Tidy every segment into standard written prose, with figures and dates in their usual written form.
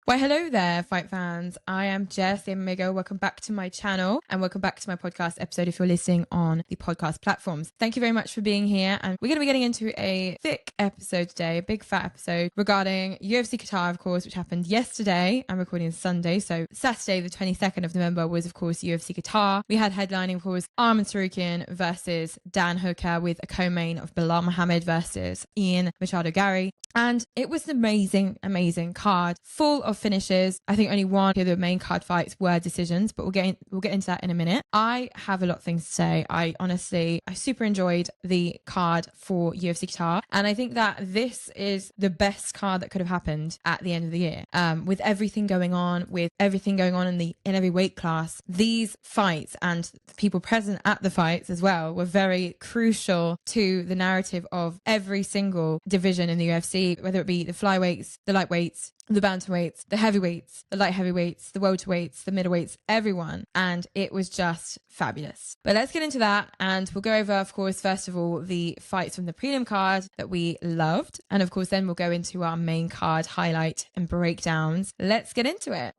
Why, hello there, fight fans. I am Jess, the MMA Girl. Welcome back to my channel and welcome back to my podcast episode if you're listening on the podcast platforms. Thank you very much for being here. And we're going to be getting into a thick episode today, a big fat episode regarding UFC Qatar, of course, which happened yesterday. I'm recording Sunday. So Saturday, the 22nd of November was, of course, UFC Qatar. We had headlining, of course, Arman Tsarukyan versus Dan Hooker with a co-main of Bilal Muhammad versus Ian Machado Gary. And it was an amazing, amazing card full of finishes. I think only one of the main card fights were decisions, but we'll get into that in a minute. I have a lot of things to say. I super enjoyed the card for UFC Qatar, and I think that this is the best card that could have happened at the end of the year. With everything going on in every weight class, these fights and the people present at the fights as well were very crucial to the narrative of every single division in the UFC, whether it be the flyweights, the lightweights, the bantamweights, the heavyweights, the light heavyweights, the welterweights, the middleweights, everyone. And it was just fabulous. But let's get into that. And we'll go over, of course, first of all, the fights from the prelim card that we loved. And of course, then we'll go into our main card highlight and breakdowns. Let's get into it.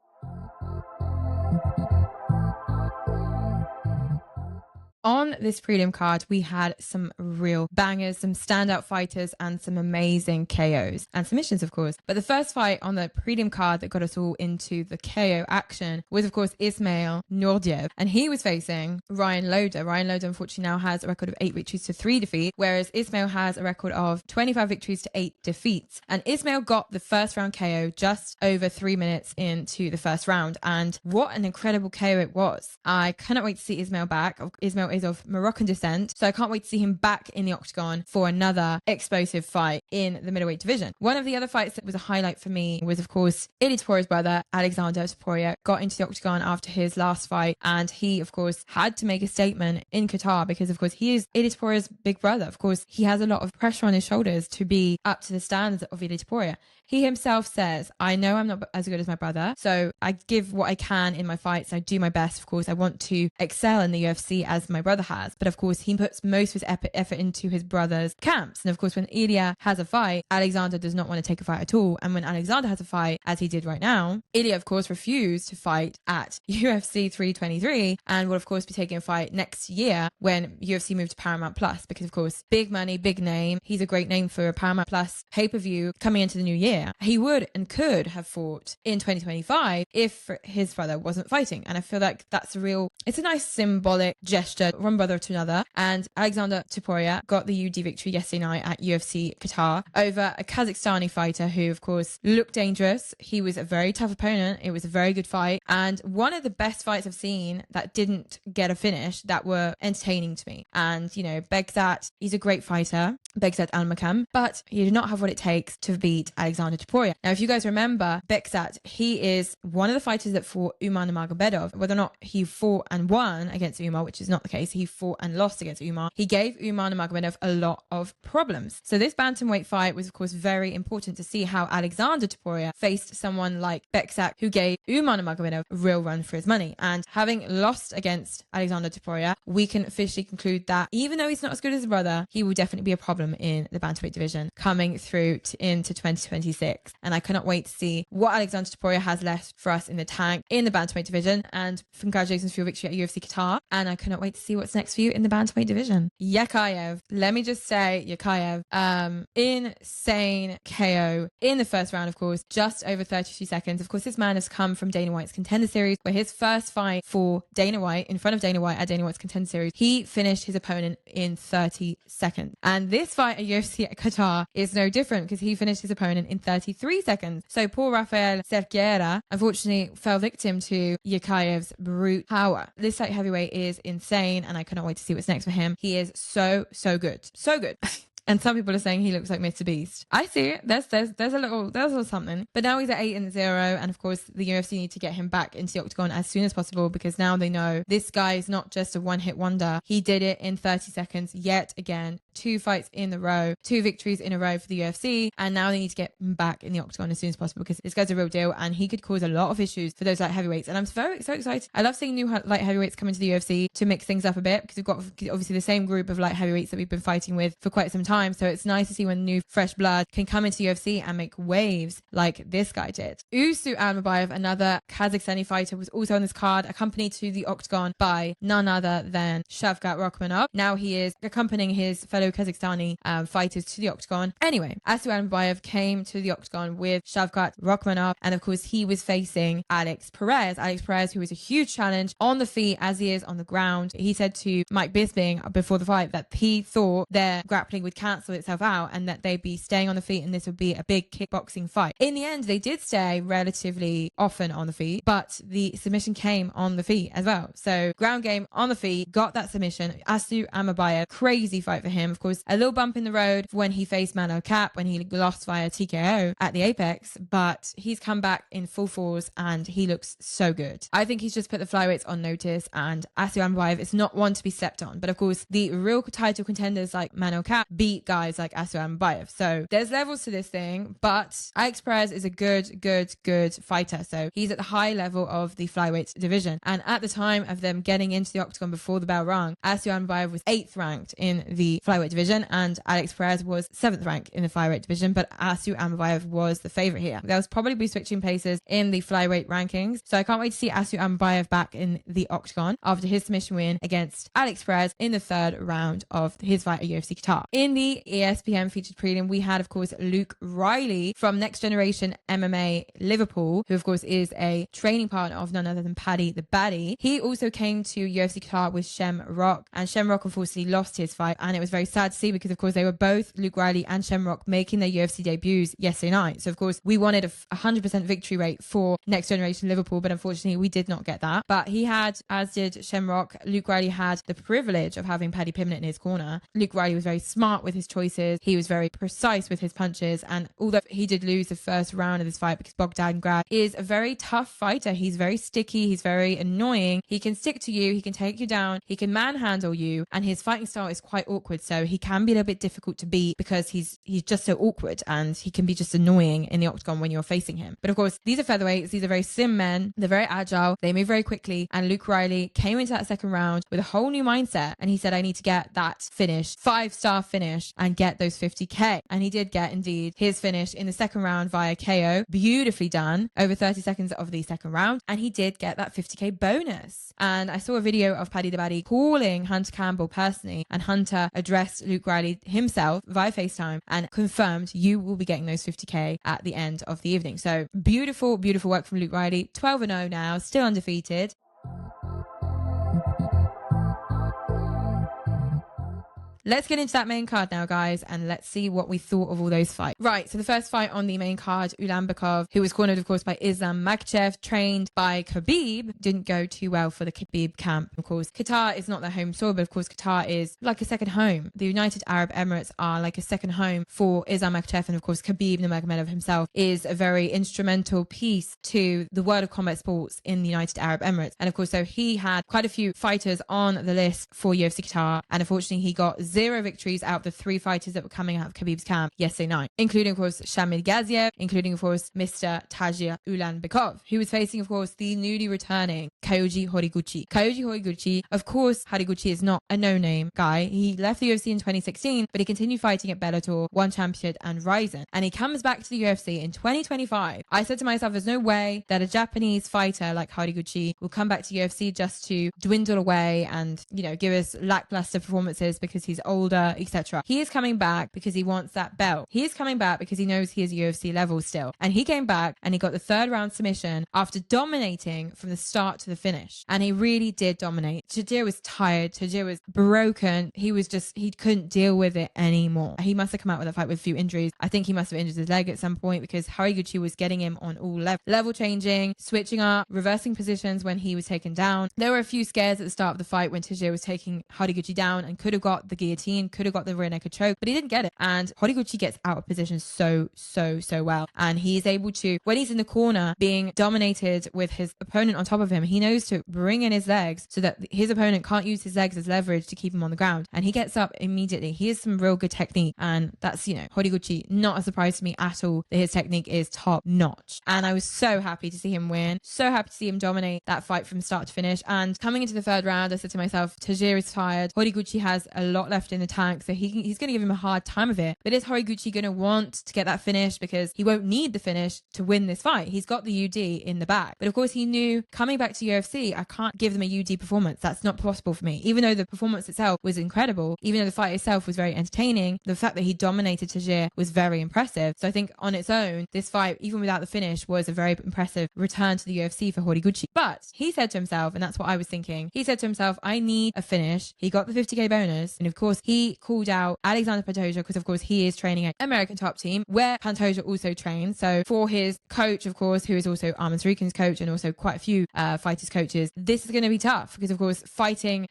On this prelim card, we had some real bangers, some standout fighters, and some amazing KOs and submissions, of course. But the first fight on the prelim card that got us all into the KO action was, of course, Ismail Nurdiev. And he was facing Ryan Loder. Ryan Loder, unfortunately, now has a record of 8 victories to 3 defeats, whereas Ismail has a record of 25 victories to 8 defeats. And Ismail got the first round KO just over 3 minutes into the first round. And what an incredible KO it was. I cannot wait to see Ismail back. Ismail is of Moroccan descent, so I can't wait to see him back in the octagon for another explosive fight in the middleweight division. One of the other fights that was a highlight for me was, of course, Ilia Topuria's brother, Alexander Topuria, got into the octagon after his last fight, and he, of course, had to make a statement in Qatar because, of course, he is Ilia Topuria's big brother. Of course, he has a lot of pressure on his shoulders to be up to the standards of Ilia Topuria. He himself says, I know I'm not as good as my brother, so I give what I can in my fights. I do my best. Of course, I want to excel in the UFC as my brother has. But of course, he puts most of his effort into his brother's camps. And of course, when Ilia has a fight, Alexander does not want to take a fight at all. And when Alexander has a fight, as he did right now, Ilia, of course, refused to fight at UFC 323 and will, of course, be taking a fight next year when UFC moved to Paramount Plus. Because, of course, big money, big name. He's a great name for a Paramount Plus pay-per-view coming into the new year. He would and could have fought in 2025 if his brother wasn't fighting. And I feel like that's it's a nice symbolic gesture, one brother to another. And Alexander Topuria got the UD victory yesterday night at UFC Qatar over a Kazakhstani fighter who, of course, looked dangerous. He was a very tough opponent. It was a very good fight. And one of the best fights I've seen that didn't get a finish that were entertaining to me. And, you know, Begzat, he's a great fighter. Begzat Almakam, but he did not have what it takes to beat Alexander Topuria. Now, if you guys remember, Begzat, he is one of the fighters that fought Umar Nurmagomedov. Whether or not he fought and won against Umar, which is not the case, he fought and lost against Umar. He gave Umar Nurmagomedov a lot of problems. So this bantamweight fight was, of course, very important to see how Alexander Topuria faced someone like Begzat, who gave Umar Nurmagomedov a real run for his money. And having lost against Alexander Topuria, we can officially conclude that even though he's not as good as his brother, he will definitely be a problem in the bantamweight division coming through into 2026. And I cannot wait to see what Alexander Topuria has left for us in the tank in the bantamweight division. And congratulations for your victory at UFC Qatar. And I cannot wait to see what's next for you in the bantamweight division. Yakhyaev, let me just say, Yakhyaev, insane KO in the first round, of course, just over 32 seconds. Of course, this man has come from Dana White's Contender Series, where his first fight for Dana White, in front of Dana White at Dana White's Contender Series, he finished his opponent in 30 seconds. And this fight at UFC Qatar is no different because he finished his opponent in 33 seconds. So poor Rafael Cerqueira, unfortunately, fell victim to Yakhyaev's brute power. This light heavyweight is insane, and I cannot wait to see what's next for him. He is so good. So good. And some people are saying he looks like Mr. Beast. I see it. There's a little something. But now he's at 8-0. And of course, the UFC need to get him back into the octagon as soon as possible, because now they know this guy is not just a one-hit wonder. He did it in 30 seconds yet again. 2 fights in a row, 2 victories in a row for the UFC, and now they need to get him back in the octagon as soon as possible because this guy's a real deal and he could cause a lot of issues for those light heavyweights. And I'm so excited. I love seeing new light heavyweights come into the UFC to mix things up a bit because we've got obviously the same group of light heavyweights that we've been fighting with for quite some time. So it's nice to see when new fresh blood can come into the UFC and make waves like this guy did. Usu Almabayev, another Kazakhstani fighter, was also on this card, accompanied to the octagon by none other than Shavkat Rakhmonov. Now he is accompanying his fellow Kazakhstani fighters to the octagon. Anyway, Asu Almabayev came to the octagon with Shavkat Rakhmonov, and of course he was facing Alex Perez. Alex Perez, who is a huge challenge on the feet as he is on the ground. He said to Mike Bisping before the fight that he thought their grappling would cancel itself out and that they'd be staying on the feet and this would be a big kickboxing fight. In the end, they did stay relatively often on the feet, but the submission came on the feet as well. So ground game on the feet, got that submission. Asu Almabayev, crazy fight for him. Of course, a little bump in the road when he faced Mano Cap, when he lost via TKO at the Apex, but he's come back in full force and he looks so good. I think he's just put the flyweights on notice, and Asu Almabayev is not one to be stepped on. But of course, the real title contenders like Mano Cap beat guys like Asu Almabayev. So there's levels to this thing, but Alex Perez is a good fighter. So he's at the high level of the flyweight division. And at the time of them getting into the octagon before the bell rung, Asu Almabayev was 8th ranked in the flyweight division and Alex Perez was 7th ranked in the flyweight division, but Asu Almabayev was the favorite here. They'll probably be switching places in the flyweight rankings. So I can't wait to see Asu Almabayev back in the octagon after his submission win against Alex Perez in the 3rd round of his fight at UFC Qatar. In the ESPN featured prelim, we had, of course, Luke Riley from Next Generation MMA Liverpool, who, of course, is a training partner of none other than Paddy the Baddy. He also came to UFC Qatar with Shamrock, and Shamrock, unfortunately, lost his fight, and it was very sad to see because, of course, they were both, Luke Riley and Shamrock, making their UFC debuts yesterday night. So, of course, we wanted a 100% victory rate for Next Generation Liverpool, but unfortunately, we did not get that. But he had, as did Shamrock, Luke Riley had the privilege of having Paddy Pimblett in his corner. Luke Riley was very smart with his choices. He was very precise with his punches. And although he did lose the first round of this fight because Bogdan Grad is a very tough fighter, he's very sticky, he's very annoying. He can stick to you, he can take you down, he can manhandle you, and his fighting style is quite awkward. So he can be a little bit difficult to beat because he's just so awkward and he can be just annoying in the octagon when you're facing him. But of course, these are featherweights, these are very slim men, they're very agile, they move very quickly, and Luke Riley came into that second round with a whole new mindset and he said, I need to get that finish, 5-star finish, and get those 50k. And he did get indeed his finish in the second round via KO, beautifully done, over 30 seconds of the second round, and he did get that 50k bonus. And I saw a video of Paddy the Baddy calling Hunter Campbell personally, and Hunter addressed Luke Riley himself via FaceTime and confirmed you will be getting those 50k at the end of the evening. So beautiful work from Luke Riley. 12-0 now, still undefeated. Let's get into that main card now, guys, and let's see what we thought of all those fights. Right, so the first fight on the main card, Ulanbekov, who was cornered, of course, by Islam Makhachev, trained by Khabib, didn't go too well for the Khabib camp. Of course, Qatar is not their home soil, but of course, Qatar is like a second home. The United Arab Emirates are like a second home for Islam Makhachev, and of course, Khabib Nurmagomedov himself is a very instrumental piece to the world of combat sports in the United Arab Emirates. And of course, so he had quite a few fighters on the list for UFC Qatar, and unfortunately, he got 0 victories out of the 3 fighters that were coming out of Khabib's camp yesterday night, including, of course, Shamil Gaziev, including, of course, Mr. Tajir Ulanbekov, who was facing, of course, the newly returning Kyoji Horiguchi. Kyoji Horiguchi, of course, Horiguchi is not a no-name guy. He left the UFC in 2016, but he continued fighting at Bellator, One Championship, and Ryzen. And he comes back to the UFC in 2025. I said to myself, there's no way that a Japanese fighter like Horiguchi will come back to UFC just to dwindle away and, you know, give us lackluster performances because he's older, etc. He is coming back because he wants that belt. He is coming back because he knows he is UFC level still. And he came back and he got the 3rd round submission after dominating from the start to the finish. And he really did dominate. Tajir was tired. Tajir was broken. He couldn't deal with it anymore. He must have come out with a fight with a few injuries. I think he must have injured his leg at some point because Horiguchi was getting him on all levels. Level changing, switching up, reversing positions when he was taken down. There were a few scares at the start of the fight when Tajir was taking Horiguchi down and could have got the guillotine guillotine, could have got the rear naked choke, but he didn't get it. And Horiguchi gets out of position so well. And he's able to, when he's in the corner being dominated with his opponent on top of him, he knows to bring in his legs so that his opponent can't use his legs as leverage to keep him on the ground. And he gets up immediately. He has some real good technique. And that's, Horiguchi, not a surprise to me at all that his technique is top notch. And I was so happy to see him win. So happy to see him dominate that fight from start to finish. And coming into the third round, I said to myself, Tajir is tired. Horiguchi has a lot left in the tank, so he's going to give him a hard time of it. But is Horiguchi going to want to get that finish? Because he won't need the finish to win this fight. He's got the UD in the bag. But of course, he knew coming back to UFC, I can't give them a UD performance. That's not possible for me. Even though the performance itself was incredible, even though the fight itself was very entertaining, the fact that he dominated Tajir was very impressive. So I think on its own, this fight, even without the finish, was a very impressive return to the UFC for Horiguchi. But he said to himself, and that's what I was thinking, he said to himself, I need a finish. He got the 50k bonus. And of course, he called out Alexander Pantoja because of course he is training at American Top Team where Pantoja also trains. So for his coach, of course, who is also Arman Tsarukyan's coach and also quite a few fighters' coaches, this is going to be tough because of course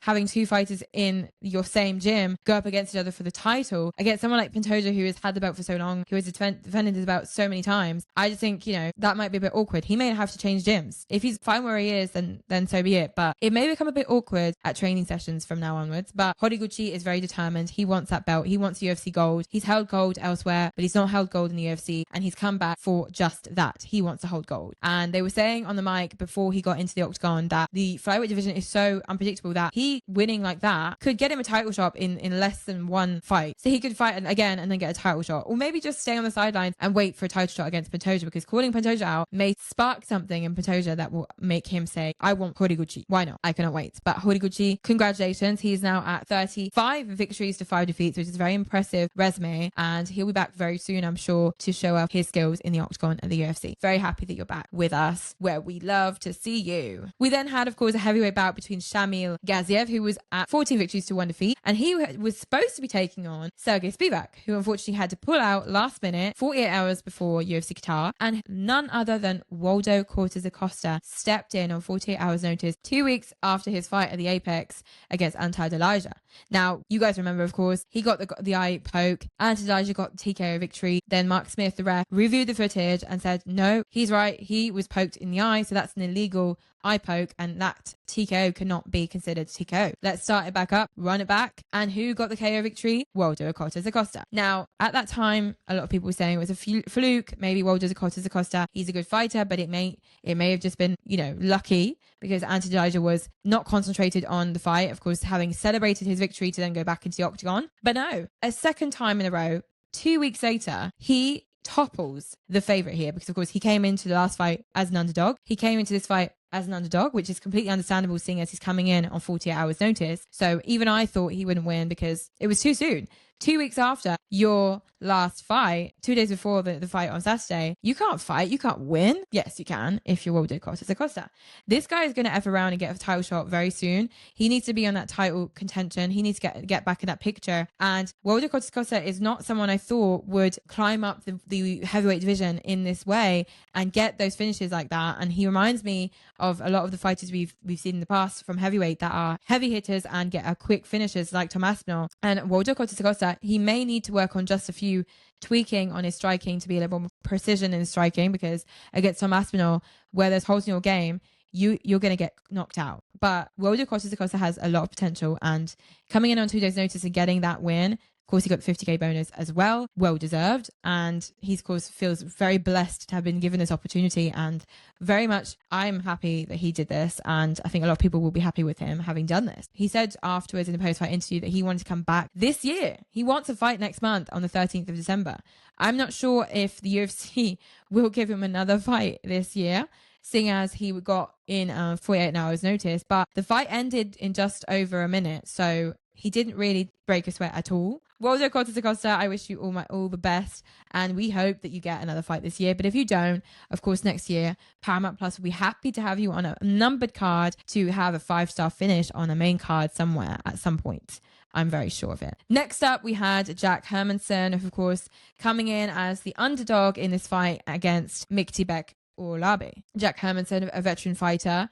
having two fighters in your same gym go up against each other for the title against someone like Pantoja who has had the belt for so long, who has defended his belt so many times. I just think, that might be a bit awkward. He may have to change gyms. If he's fine where he is, then so be it. But it may become a bit awkward at training sessions from now onwards. But Horiguchi is very determined. He wants that belt. He wants UFC gold. He's held gold elsewhere, but he's not held gold in the UFC. And he's come back for just that. He wants to hold gold. And they were saying on the mic before he got into the octagon that the flyweight division is so unpredictable that he winning like that could get him a title shot in less than one fight. So he could fight again and then get a title shot. Or maybe just stay on the sidelines and wait for a title shot against Pantoja, because calling Pantoja out may spark something in Pantoja that will make him say, I want Horiguchi. Why not? I cannot wait. But Horiguchi, congratulations. He's now at 35 victories to 5 defeats, which is a very impressive resume. And he'll be back very soon, I'm sure, to show off his skills in the octagon at the UFC. Very happy that you're back with us, where we love to see you. We then had, of course, a heavyweight bout between Shamil Gaziev, who was at 14 victories to 1 defeat. And he was supposed to be taking on Sergey Spivak, who unfortunately had to pull out last minute, 48 hours before UFC Qatar. And none other than Waldo Cortes-Acosta stepped in on 48 hours notice 2 weeks after his fight at the Apex against Anti-Delija. Now, you guys remember, of course, he got the eye poke. Anti-Delija got the TKO victory. Then Mark Smith, the ref, reviewed the footage and said, no, he's right. He was poked in the eye, so that's an illegal eye poke, and that TKO cannot be considered TKO. Let's start it back up, run it back. And who got the KO victory? Waldo Cortes-Acosta. Now, at that time, a lot of people were saying it was a fluke. Maybe Waldo Cortes-Acosta, he's a good fighter, but it may have just been, lucky, because Anti-Delija was not concentrated on the fight, of course, having celebrated his victory to then go back into the octagon. But no, a second time in a row, 2 weeks later, he topples the favorite here, because of course he came into the last fight as an underdog. He came into this fight as an underdog, which is completely understandable seeing as he's coming in on 48 hours notice. So even I thought he wouldn't win because it was too soon. 2 weeks after your last fight, 2 days before the fight on Saturday, you can't fight, you can't win. Yes, you can if you're Waldo Cortes-Acosta. This guy is going to F around and get a title shot very soon. He needs to be on that title contention. He needs to get back in that picture. And Waldo Cortes-Acosta is not someone I thought would climb up the heavyweight division in this way and get those finishes like that. And he reminds me of a lot of the fighters we've seen in the past from heavyweight that are heavy hitters and get a quick finishes like Tom Aspinall. And Waldo Cortes-Acosta, he may need to work on just a few tweaking on his striking to be a little more precision in striking, because against Tom Aspinall, where there's holes in your game, you're going to get knocked out. But Waldo Cortes-Acosta has a lot of potential, and coming in on 2 days notice and getting that win, of course, he got the 50k bonus as well, well deserved. And he, of course, feels very blessed to have been given this opportunity. And very much, I'm happy that he did this. And I think a lot of people will be happy with him having done this. He said afterwards in the post-fight interview that he wanted to come back this year. He wants a fight next month on the 13th of December. I'm not sure if the UFC will give him another fight this year, seeing as he got in 48 hours notice. But the fight ended in just over a minute. So he didn't really break a sweat at all. Waldo Cortes-Acosta, I wish you all the best, and we hope that you get another fight this year. But if you don't, of course, next year, Paramount Plus will be happy to have you on a numbered card to have a 5-star finish on a main card somewhere at some point. I'm very sure of it. Next up, we had Jack Hermansson, of course, coming in as the underdog in this fight against Miktibek Orolbai. Jack Hermansson, a veteran fighter,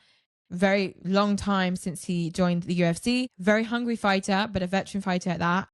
very long time since he joined the UFC. Very hungry fighter, but a veteran fighter at that.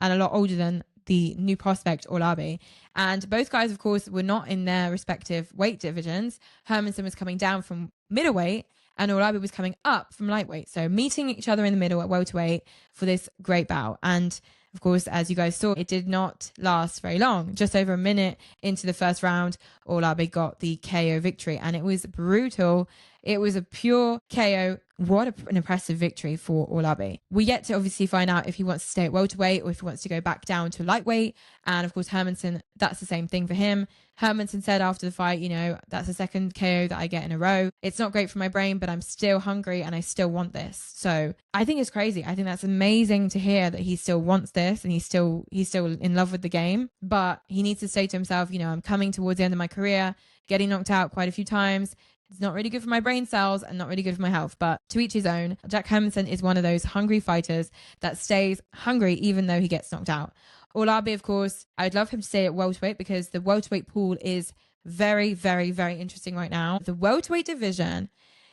and a lot older than the new prospect Orolbai. And both guys, of course, were not in their respective weight divisions. Hermansson was coming down from middleweight and Orolbai was coming up from lightweight. So meeting each other in the middle at welterweight for this great bout. And of course, as you guys saw, it did not last very long. Just over a minute into the first round, Orolbai got the KO victory, and it was brutal. It was a pure KO. What an impressive victory for Orolbai. We yet to obviously find out if he wants to stay at welterweight or if he wants to go back down to lightweight. And of course, Hermansson, that's the same thing for him. Hermansson said after the fight, that's the second KO that I get in a row. It's not great for my brain, but I'm still hungry and I still want this. So I think it's crazy. I think that's amazing to hear that he still wants this and he's still in love with the game. But he needs to say to himself, I'm coming towards the end of my career, getting knocked out quite a few times. It's not really good for my brain cells and not really good for my health, but to each his own. Jack Hermansson is one of those hungry fighters that stays hungry even though he gets knocked out. Orolbai, of course, I'd love him to stay at welterweight because the welterweight pool is very, very, very interesting right now. The welterweight division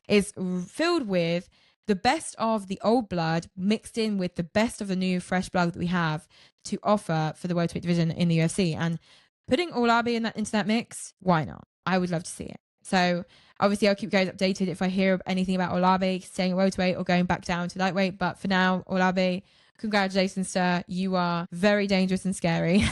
is filled with the best of the old blood mixed in with the best of the new fresh blood that we have to offer for the welterweight division in the UFC. And putting Orolbai into that mix, why not? I would love to see it. So obviously I'll keep you guys updated if I hear anything about Orolbai staying at welterweight or going back down to lightweight. But for now, Orolbai, congratulations, sir. You are very dangerous and scary.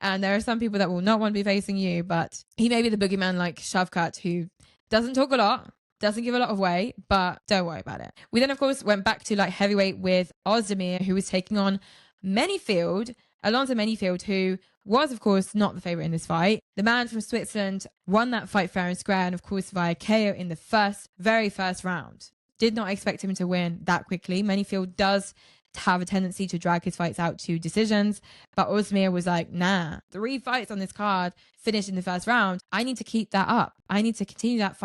And there are some people that will not want to be facing you, but he may be the boogeyman like Shavkat, who doesn't talk a lot, doesn't give a lot of weight, but don't worry about it. We then, of course, went back to light heavyweight with Ozedemir, who was taking on Alonzo Manyfield, who was, of course, not the favourite in this fight. The man from Switzerland won that fight fair and square, and of course via KO in the very first round. Did not expect him to win that quickly. Manyfield does have a tendency to drag his fights out to decisions, but Ozedemir was like, nah, 3 fights on this card finished in the first round. I need to keep that up. I need to continue that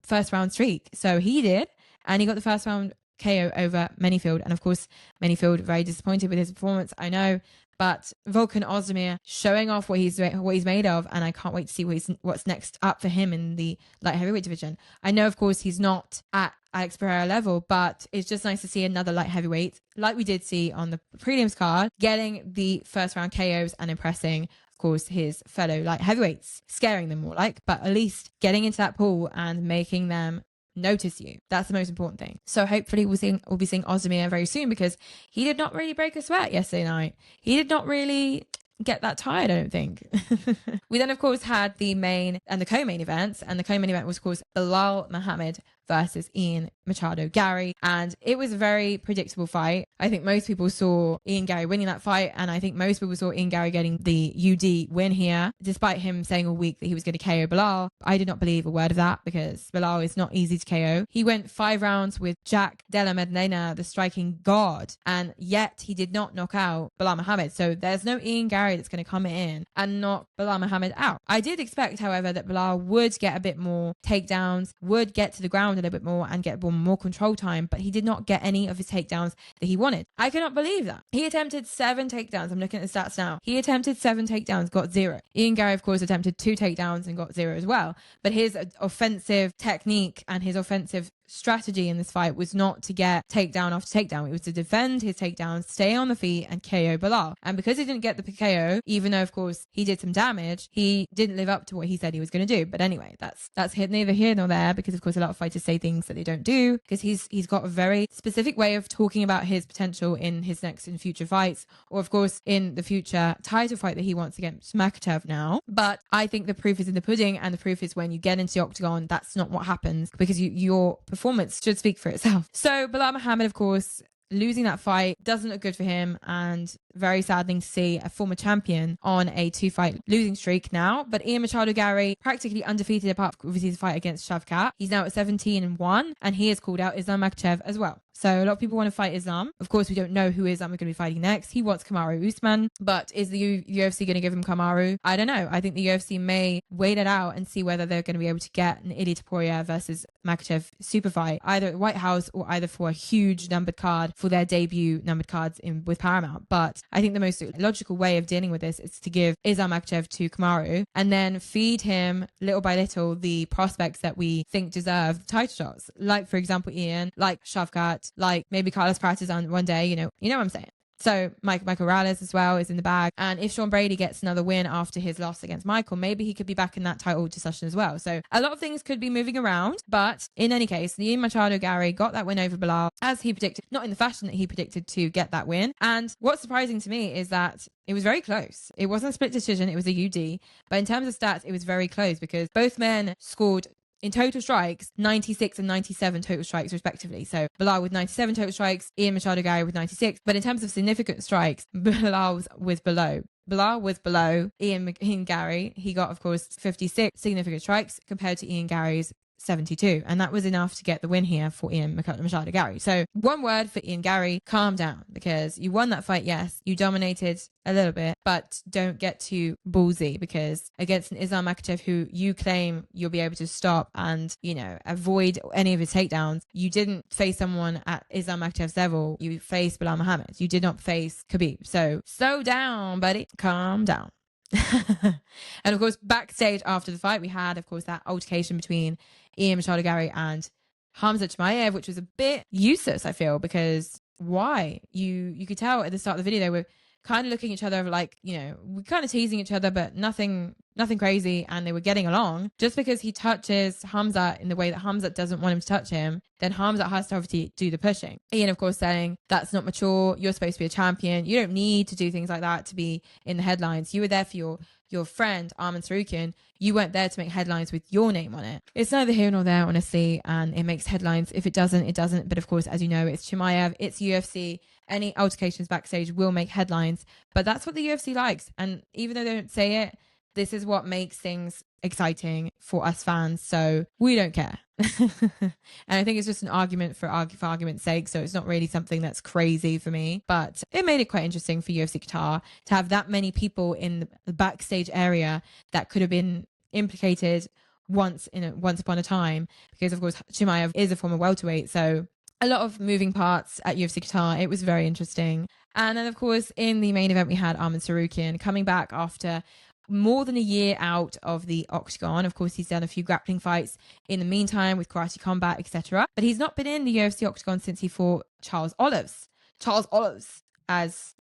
first round streak. So he did, and he got the first round KO over Manyfield. And of course, Manyfield very disappointed with his performance, I know, but Volkan Ozedemir showing off what he's made of, and I can't wait to see what's next up for him in the light heavyweight division. I know, of course, he's not at Alex Pereira level, but it's just nice to see another light heavyweight, like we did see on the prelims card, getting the first round KOs and impressing, of course, his fellow light heavyweights, scaring them more like, but at least getting into that pool and making them notice you. That's the most important thing. So hopefully we'll be seeing Ozedemir very soon, because he did not really break a sweat yesterday night. He did not really get that tired, I don't think. We then, of course, had the main and the co-main events, and the co-main event was, of course, Belal Muhammad versus Ian Machado Gary, and it was a very predictable fight. I think most people saw Ian Gary winning that fight, and I think most people saw Ian Gary getting the UD win here, despite him saying all week that he was going to KO Belal. I did not believe a word of that, because Belal is not easy to KO. He went 5 rounds with Jack Della Medina, the striking god, and yet he did not knock out Belal Muhammad. So there's no Ian Gary that's going to come in and knock Belal Muhammad out. I did expect, however, that Belal would get a bit more takedowns, would get to the ground a little bit more and get more control time, but he did not get any of his takedowns that he wanted. I cannot believe that. He attempted 7 takedowns. I'm looking at the stats now. He attempted 7 takedowns, got 0. Ian Gary, of course, attempted 2 takedowns and got 0 as well. But his offensive technique and his offensive strategy in this fight was not to get takedown after takedown. It was to defend his takedowns, stay on the feet, and KO Belal. And because he didn't get the KO, even though, of course, he did some damage, he didn't live up to what he said he was going to do. But anyway, that's neither here nor there, because, of course, a lot of fighters say things that they don't do, because he's got a very specific way of talking about his potential in his next and future fights, or, of course, in the future title fight that he wants against Makhachev now. But I think the proof is in the pudding, and the proof is when you get into the octagon, that's not what happens, because your performance should speak for itself. So Belal Muhammad, of course, losing that fight doesn't look good for him, and very saddening to see a former champion on a 2-fight losing streak now. But Ian Machado Gary practically undefeated apart from his fight against Shavkat. He's now at 17-1, and he has called out Islam Makhachev as well. So a lot of people want to fight Islam. Of course, we don't know who Islam is going to be fighting next. He wants Kamaru Usman, but is the UFC going to give him Kamaru? I don't know. I think the UFC may wait it out and see whether they're going to be able to get an Ilia Topuria versus Makhachev super fight, either at White House or either for a huge numbered card for their debut numbered cards with Paramount. But I think the most logical way of dealing with this is to give Islam Makhachev to Kamaru and then feed him little by little the prospects that we think deserve the title shots. Like, for example, Ian, like Shavkat, like maybe Carlos Pratis on one day, you know what I'm saying. So Michael Morales as well is in the bag. And if Sean Brady gets another win after his loss against Michael, maybe he could be back in that title discussion as well. So a lot of things could be moving around. But in any case, Ian Machado Gary got that win over Bilal as he predicted, not in the fashion that he predicted to get that win. And what's surprising to me is that it was very close. It wasn't a split decision. It was a UD. But in terms of stats, it was very close because both men scored in total strikes, 96 and 97 total strikes respectively. So Bilal with 97 total strikes, Ian Machado Gary with 96. But in terms of significant strikes, Bilal was below. Bilal was below Ian Gary. He got, of course, 56 significant strikes compared to Ian Gary's 72. And that was enough to get the win here for Ian Machado Gary. So one word for Ian Gary, calm down, because you won that fight. Yes, you dominated a little bit, but don't get too ballsy, because against an Islam Makhachev who you claim you'll be able to stop and, you know, avoid any of his takedowns, you didn't face someone at Islam Makhachev's level. You faced Bilal Muhammad. You did not face Khabib. So slow down, buddy. Calm down. And of course, backstage after the fight, we had, of course, that altercation between Ian Machado Gary and Hamza Chimaev, which was a bit useless, I feel, because why? You could tell at the start of the video they were kind of looking at each other like, you know, we're kind of teasing each other, but nothing crazy, and they were getting along. Just because he touches Hamza in the way that Hamza doesn't want him to touch him, then Hamza has to obviously do the pushing. Ian, of course, saying that's not mature. You're supposed to be a champion. You don't need to do things like that to be in the headlines. You were there for your friend Arman Tsarukyan. You weren't there to make headlines with your name on it. It's neither here nor there, honestly, and it makes headlines. If it doesn't, it doesn't. But of course, as you know, it's Chimaev, it's UFC. Any altercations backstage will make headlines, but that's what the UFC likes. And even though they don't say it, this is what makes things exciting for us fans. So we don't care. And I think it's just an argument for argument's sake. So it's not really something that's crazy for me, but it made it quite interesting for UFC Qatar to have that many people in the backstage area that could have been implicated once upon a time, because of course Chimaev is a former welterweight. So a lot of moving parts at UFC Qatar. It was very interesting. And then of course in the main event we had Arman Tsarukyan coming back after more than a year out of the octagon. Of course, he's done a few grappling fights in the meantime with karate combat, etc. But he's not been in the UFC octagon since he fought Charles Olives, as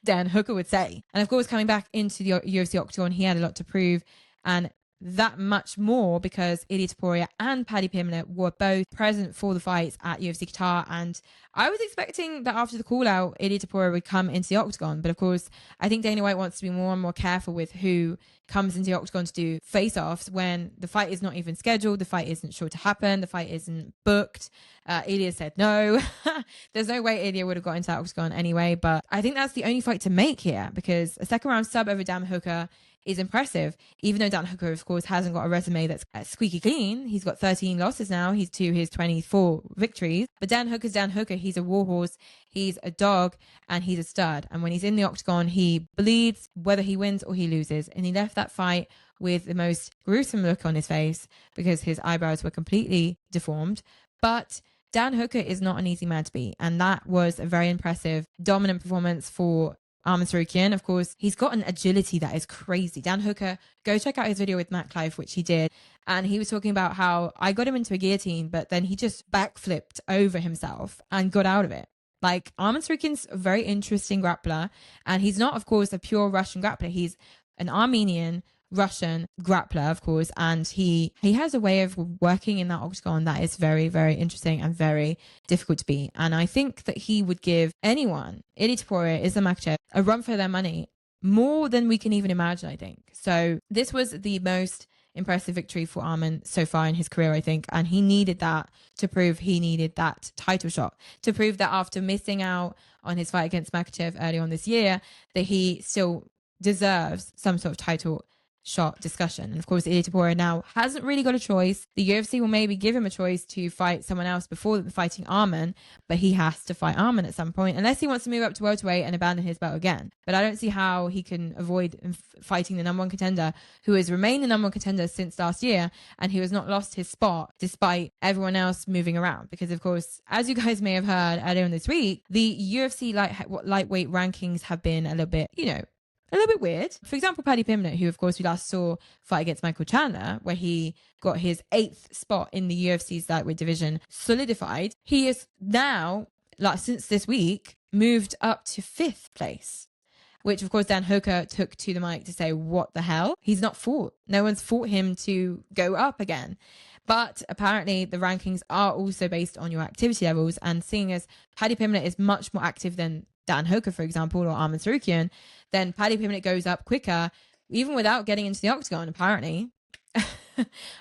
Dan Hooker would say. And of course, coming back into the UFC octagon, he had a lot to prove, and that much more because Ilia Topuria and Paddy Pimblett were both present for the fights at UFC Qatar. And I was expecting that after the call out, Ilia Topuria would come into the octagon. But of course, I think Dana White wants to be more and more careful with who comes into the octagon to do face-offs when the fight is not even scheduled. The fight isn't sure to happen. The fight isn't booked. Ilia said no. There's no way Ilia would have got into that octagon anyway. But I think that's the only fight to make here, because a second round sub over Dan Hooker is impressive, even though Dan Hooker, of course, hasn't got a resume that's squeaky clean. He's got 13 losses now. He's to his 24 victories. But Dan Hooker's Dan Hooker. He's a warhorse. He's a dog, and he's a stud. And when he's in the octagon, he bleeds whether he wins or he loses. And he left that fight with the most gruesome look on his face because his eyebrows were completely deformed. But Dan Hooker is not an easy man to beat. And that was a very impressive, dominant performance for Arman Tsarukyan. Of course, he's got an agility that is crazy. Dan Hooker, go check out his video with Matt Clive, which he did. And he was talking about how I got him into a guillotine, but then he just backflipped over himself and got out of it. Like, Arman Tsarukyan's a very interesting grappler. And he's not, of course, a pure Russian grappler. He's an Armenian Russian grappler, of course, and he has a way of working in that octagon that is very, very interesting and very difficult to beat. And I think that he would give anyone, Ilia Topuria, Islam Makhachev, a run for their money more than we can even imagine, I think. So this was the most impressive victory for Arman so far in his career, I think, and he needed that to prove he needed that title shot, to prove that after missing out on his fight against Makhachev early on this year, that he still deserves some sort of title shot discussion. And of course, Ilia Topuria now hasn't really got a choice. The UFC will maybe give him a choice to fight someone else before fighting Arman, but he has to fight Arman at some point, unless he wants to move up to welterweight and abandon his belt again. But I don't see how he can avoid fighting the number one contender, who has remained the number one contender since last year, and who has not lost his spot despite everyone else moving around. Because of course, as you guys may have heard earlier in this week, the UFC lightweight rankings have been a little bit, a little bit weird. For example, Paddy Pimblett, who of course we last saw fight against Michael Chandler, where he got his 8th spot in the UFC's lightweight division solidified. He is now, since this week, moved up to 5th place, which of course Dan Hooker took to the mic to say, what the hell? He's not fought. No one's fought him to go up again. But apparently the rankings are also based on your activity levels, and seeing as Paddy Pimblett is much more active than Dan Hooker, for example, or Arman Tsarukyan, then Paddy Pimblett goes up quicker, even without getting into the octagon, apparently.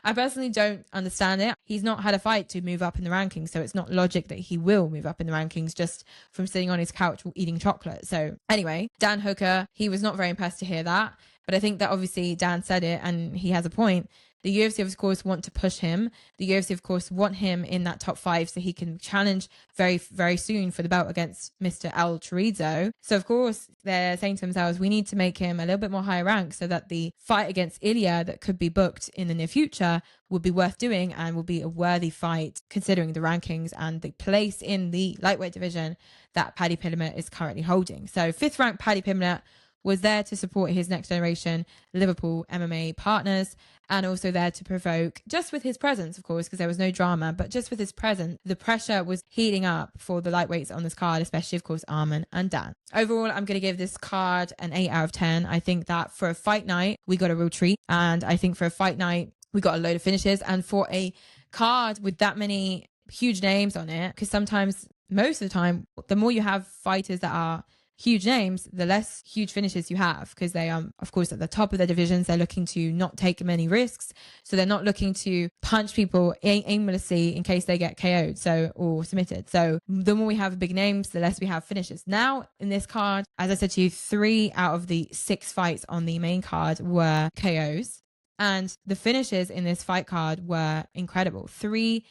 I personally don't understand it. He's not had a fight to move up in the rankings, so it's not logic that he will move up in the rankings just from sitting on his couch eating chocolate. So anyway, Dan Hooker, he was not very impressed to hear that, but I think that obviously Dan said it and he has a point. The UFC, of course, want to push him. The UFC, of course, want him in that top 5 so he can challenge very, very soon for the belt against Mr. El Chorizo. So, of course, they're saying to themselves, we need to make him a little bit more higher rank so that the fight against Ilya that could be booked in the near future would be worth doing and will be a worthy fight considering the rankings and the place in the lightweight division that Paddy Pimblett is currently holding. So, 5th ranked Paddy Pimblett was there to support his next generation Liverpool MMA partners, and also there to provoke, just with his presence, of course, because there was no drama, but just with his presence, the pressure was heating up for the lightweights on this card, especially, of course, Arman and Dan. Overall, I'm going to give this card an 8 out of 10. I think that for a fight night, we got a real treat. And I think for a fight night, we got a load of finishes. And for a card with that many huge names on it, because sometimes, most of the time, the more you have fighters that are huge names, the less huge finishes you have, because they are, of course, at the top of their divisions. They're looking to not take many risks, so they're not looking to punch people aimlessly in case they get KO'd or submitted. So the more we have big names, the less we have finishes. Now in this card, as I said to you, 3 out of the 6 fights on the main card were KOs, and the finishes in this fight card were incredible. 3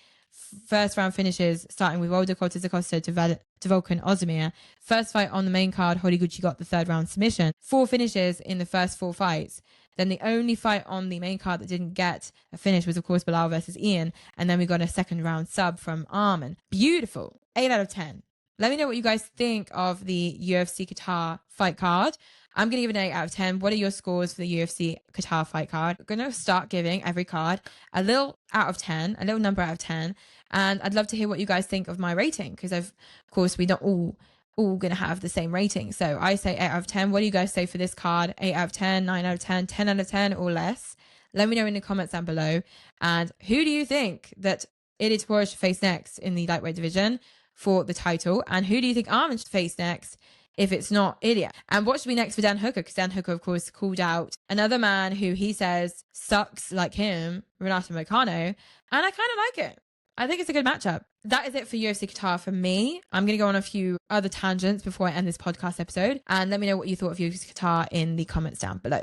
first round finishes, starting with Waldo Cortes-Acosta to Volkan Ozedemir. First fight on the main card, Horiguchi got the 3rd round submission. 4 finishes in the first 4 fights. Then the only fight on the main card that didn't get a finish was, of course, Bilal versus Ian. And then we got a 2nd round sub from Arman. Beautiful. 8 out of 10. Let me know what you guys think of the UFC Qatar fight card. I'm going to give it an 8 out of 10. What are your scores for the UFC Qatar fight card? We're going to start giving every card a little out of 10, a little number out of 10. And I'd love to hear what you guys think of my rating, because of course, we're not all going to have the same rating. So I say 8 out of 10. What do you guys say for this card? 8 out of 10, 9 out of 10, 10 out of 10 or less? Let me know in the comments down below. And who do you think that Ilya Topuria should face next in the lightweight division for the title? And who do you think Arman should face next if it's not Ilya? And what should be next for Dan Hooker? Because Dan Hooker, of course, called out another man who he says sucks like him, Renato Moicano. And I kind of like it. I think it's a good matchup. That is it for UFC Qatar for me. I'm going to go on a few other tangents before I end this podcast episode. And let me know what you thought of UFC Qatar in the comments down below.